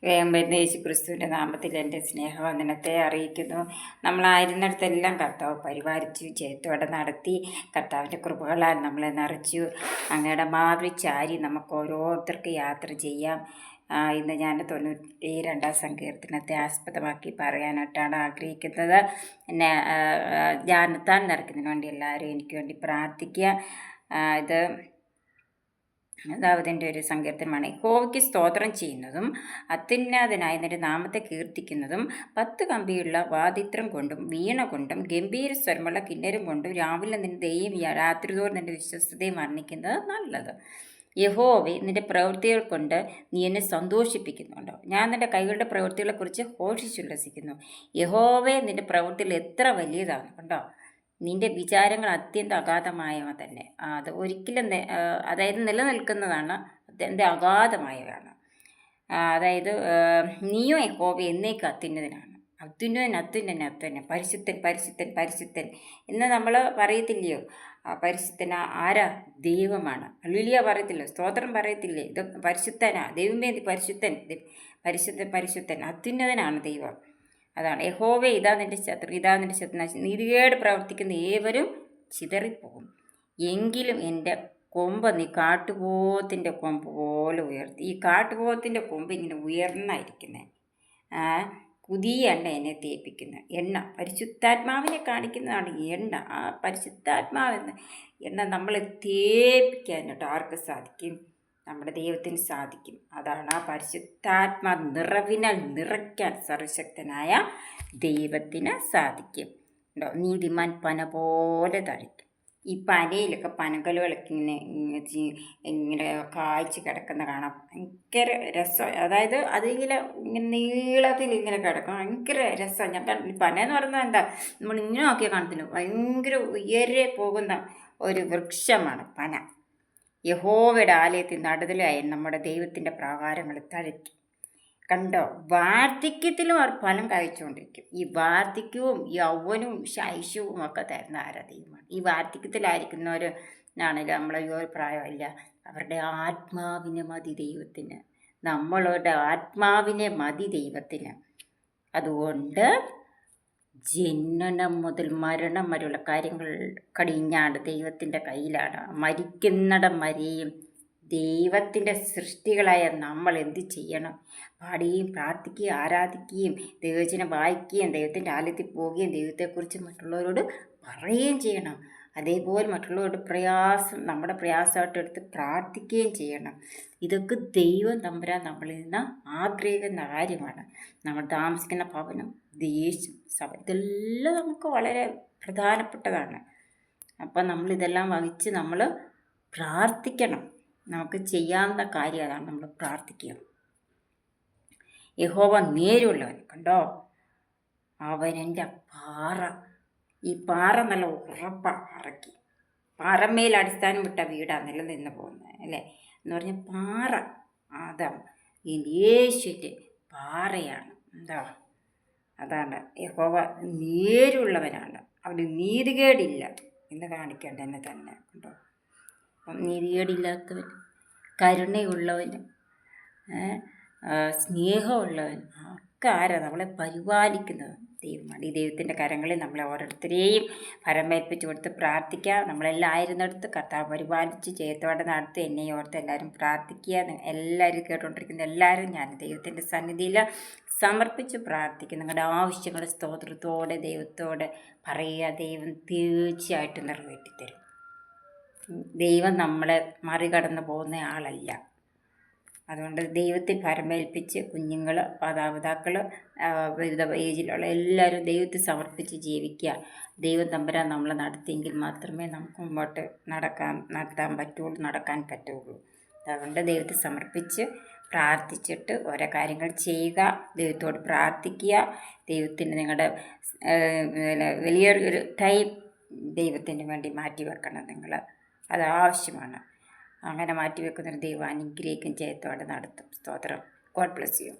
വേഗം വരുന്ന യേശു ക്രിസ്തുവിൻ്റെ നാമത്തിൽ എൻ്റെ സ്നേഹവന്ദനത്തെ അറിയിക്കുന്നു. നമ്മളായിരുന്നിടത്തെല്ലാം കർത്താവ് പരിപാലിച്ചു, ജയത്തോടെ നടത്തി. കർത്താവിൻ്റെ കൃപകളാൽ നമ്മളെ നിറച്ചു. അങ്ങയുടെ മാറി ചാരി നമുക്ക് ഓരോരുത്തർക്ക് യാത്ര ചെയ്യാം. ഇന്ന് ഞാൻ 92 സങ്കീർത്തനത്തെ ആസ്പദമാക്കി പറയാനായിട്ടാണ് ആഗ്രഹിക്കുന്നത്. എന്നെ ധ്യാനത്താൽ നിറയ്ക്കുന്നതിന് വേണ്ടി എല്ലാവരും എനിക്ക് വേണ്ടി പ്രാർത്ഥിക്കുക. ഇത് ദാവീദിൻ്റെ ഒരു സങ്കീർത്തനമാണ്. യഹോവയ്ക്ക് സ്തോത്രം ചെയ്യുന്നതും അത്യുന്നതനായ നിന്റെ നാമത്തെ കീർത്തിക്കുന്നതും 10 കമ്പിയുള്ള വാദിത്രം കൊണ്ടും വീണ കൊണ്ടും ഗംഭീര സ്വരമുള്ള കിന്നരം കൊണ്ടും രാവിലെ നിന്റെ ദയയും രാത്രിതോറും നിന്റെ വിശ്വസ്തതയും വർണ്ണിക്കുന്നത് നല്ലത്. യഹോവേ, നിന്റെ പ്രവൃത്തികൾ കൊണ്ട് നീ എന്നെ സന്തോഷിപ്പിക്കുന്നുണ്ടോ? ഞാൻ നിന്റെ കൈകളുടെ പ്രവൃത്തികളെക്കുറിച്ച് ഘോഷിച്ചുല്ലസിക്കുന്നു. യഹോവേ, നിന്റെ പ്രവൃത്തികൾ എത്ര വലിയതാണ് കണ്ടോ. നിന്റെ വിചാരങ്ങൾ അത്യന്തം അഗാധമായവ തന്നെ. അത് ഒരിക്കലും അതായത് നിലനിൽക്കുന്നതാണ്, അത്യന്തം അഗാധമായവയാണ്. അതായത് നീയോ യഹോവ എന്നേക്ക് അത്യുന്നതനാണ്. അത്യുന്നതൻ പരിശുദ്ധൻ പരിശുദ്ധൻ പരിശുദ്ധൻ എന്ന് നമ്മൾ പറയത്തില്ലയോ? പരിശുദ്ധന ആരാ? ദൈവമാണ്. ഹല്ലേലൂയ പറയത്തില്ലോ, സ്തോത്രം പറയത്തില്ലേ? ഇത് പരിശുദ്ധനാ ദൈവമേ, പരിശുദ്ധൻ പരിശുദ്ധൻ പരിശുദ്ധൻ അത്യുന്നതനാണ് ദൈവം. അതാണ് യഹോവേ, ഇതാ നിന്റെ ശത്രു, ഇതാ നിന്റെ ശത്രു. നീതികേട് പ്രവർത്തിക്കുന്ന ഏവരും ചിതറിപ്പോകും. എങ്കിലും എൻ്റെ കൊമ്പ് നീ കാട്ടുപോത്തിൻ്റെ കൊമ്പ് പോലെ ഉയർത്തി. ഈ കാട്ടുപോത്തിൻ്റെ കൊമ്പ് ഇങ്ങനെ ഉയർന്നായിരിക്കുന്നത്. പുതിയ എണ്ണ എന്നെ തേപ്പിക്കുന്ന എണ്ണ പരിശുദ്ധാത്മാവിനെ കാണിക്കുന്നതാണ് എണ്ണ. ആ പരിശുദ്ധാത്മാവെന്ന എണ്ണ നമ്മളെ തേപ്പിക്കാനായിട്ട് ആർക്ക് സാധിക്കും? നമ്മുടെ ദൈവത്തിന് സാധിക്കും. അതാണ് ആ പരിശുദ്ധാത്മാ നിറവിനാൽ നിറയ്ക്കാൻ സർവശക്തനായ ദൈവത്തിന് സാധിക്കും. നീതിമാൻ പന പോലെ തളിക്കും. ഈ പനയിലൊക്കെ പനകലുകളൊക്കെ ഇങ്ങനെ കായ്ച്ച് കിടക്കുന്ന കാണാം. ഭയങ്കര രസം. അതായത് അതിങ്ങനെ നീളത്തിൽ ഇങ്ങനെ കിടക്കും. ഭയങ്കര രസം. ഞാൻ പന എന്ന് പറയുന്നത് എന്താ, നമ്മൾ ഇങ്ങനെ നോക്കിയാൽ കാണത്തില്ല, ഭയങ്കര ഉയരെ പോകുന്ന ഒരു വൃക്ഷമാണ് പന. യഹോവയുടെ ആലയത്തിൽ നടുതലായി നമ്മുടെ ദൈവത്തിൻ്റെ പ്രാകാരങ്ങൾ തഴയ്ക്കും. കണ്ടോ, വാർദ്ധക്യത്തിലും അവർ ഫലം കഴിച്ചുകൊണ്ടിരിക്കും. ഈ വാർദ്ധക്യവും യൗവനവും ശൈശവും ഒക്കെ തരുന്ന ആരാ? ദൈവമാണ്. ഈ വാർദ്ധക്യത്തിലായിരിക്കുന്നവരാണെങ്കിലും നമ്മളെ ഒരു പ്രായമില്ല, അവരുടെ ആത്മാവിനെ മതി ദൈവത്തിന്. നമ്മളുടെ ആത്മാവിനെ മതി ദൈവത്തിന്. അതുകൊണ്ട് ജനനം മുതൽ മരണം വരെയുള്ള കാര്യങ്ങൾ കടിഞ്ഞാണ്ട് ദൈവത്തിൻ്റെ കയ്യിലാണ്. മരിക്കുന്നിടം വരെയും ദൈവത്തിൻ്റെ സൃഷ്ടികളായ നമ്മൾ എന്ത് ചെയ്യണം? പാടുകയും പ്രാർത്ഥിക്കുകയും ആരാധിക്കുകയും ദൈവവചനം വായിക്കുകയും ദൈവത്തിൻ്റെ ആലയത്തിൽ പോവുകയും ദൈവത്തെക്കുറിച്ച് മറ്റുള്ളവരോട് പറയുകയും ചെയ്യണം. അതേപോലെ മറ്റുള്ളവരുടെ നമ്മുടെ പ്രയാസമായിട്ട് എടുത്ത് പ്രാർത്ഥിക്കുകയും ചെയ്യണം. ഇതൊക്കെ ദൈവം തമ്പുരാൻ നമ്മളിൽ നിന്ന് ആഗ്രഹിക്കുന്ന കാര്യമാണ്. നമ്മൾ താമസിക്കുന്ന ഭവനം, ദേശം, സഭ, ഇതെല്ലാം നമുക്ക് വളരെ പ്രധാനപ്പെട്ടതാണ്. അപ്പം നമ്മളിതെല്ലാം വഹിച്ച് നമ്മൾ പ്രാർത്ഥിക്കണം. നമുക്ക് ചെയ്യാവുന്ന കാര്യം അതാണ്, നമ്മൾ പ്രാർത്ഥിക്കുക. യഹോവ നേരുള്ളവൻ കണ്ടോ, അവൻ എൻ്റെ പാറ. ഈ പാറ നല്ല ഉറപ്പാണ്. ഇറക്കി പാറമേൽ അടിസ്ഥാനം വിട്ട വീടാണ് നിലനിന്ന് പോകുന്നത്, അല്ലേ? എന്ന് പറഞ്ഞാൽ പാറ അതാണ് യേശുവിൻ്റെ പാറയാണ്. എന്താ? അതാണ് യഹോവ നേരുള്ളവനാണ്. അവന് നീതികേടില്ല എന്ന് കാണിക്കേണ്ട എന്നെ തന്നെ കണ്ടോ. അപ്പം നീതികേടില്ലാത്തവൻ, കരുണയുള്ളവൻ, സ്നേഹമുള്ളവൻ ഒക്കെ ആരാ? നമ്മളെ പരിപാലിക്കുന്നത് ദൈവമാണ്. ഈ ദൈവത്തിൻ്റെ കരങ്ങളിൽ നമ്മളെ ഓരോരുത്തരെയും പരമേൽപ്പിച്ച് കൊടുത്ത് പ്രാർത്ഥിക്കുക. നമ്മളെല്ലാം ആയിരുന്നിടത്ത് കർത്താവ് പരിപാലിച്ച് ജയത്തോടെ നടത്തി എന്നെ ഓർത്ത് എല്ലാവരും പ്രാർത്ഥിക്കുക. എല്ലാവരും കേട്ടുകൊണ്ടിരിക്കുന്ന എല്ലാവരും ഞാൻ ദൈവത്തിൻ്റെ സന്നിധിയിൽ സമർപ്പിച്ച് പ്രാർത്ഥിക്കും. നിങ്ങളുടെ ആവശ്യങ്ങൾ സ്തോത്രത്തോടെ ദൈവത്തോട് പറയുക. ദൈവം തീർച്ചയായിട്ടും നിറവേറ്റിത്തരും. ദൈവം നമ്മളെ മറികടന്ന് പോകുന്ന ആളല്ല. അതുകൊണ്ട് ദൈവത്തിൽ പരമേൽപ്പിച്ച് കുഞ്ഞുങ്ങൾ, മാതാപിതാക്കൾ, വിവിധ ഏജിലുള്ള എല്ലാവരും ദൈവത്തിൽ സമർപ്പിച്ച് ജീവിക്കുക. ദൈവം തമ്പുരാൻ നമ്മളെ നടത്തിയെങ്കിൽ മാത്രമേ നമുക്ക് മുമ്പോട്ട് നടത്താൻ പറ്റുള്ളൂ. അതുകൊണ്ട് ദൈവത്തിൽ സമർപ്പിച്ച് പ്രാർത്ഥിച്ചിട്ട് ഓരോ കാര്യങ്ങൾ ചെയ്യുക. ദൈവത്തോട് പ്രാർത്ഥിക്കുക. ദൈവത്തിന് നിങ്ങളുടെ വലിയൊരു ടൈം ദൈവത്തിന് വേണ്ടി മാറ്റി വെക്കണം നിങ്ങൾ. അത് ആവശ്യമാണ്. അങ്ങനെ മാറ്റിവെക്കുന്നൊരു ദൈവം അനുഗ്രഹിക്കും, ജയത്തോടെ നടത്തും. സ്തോത്രം. God bless you.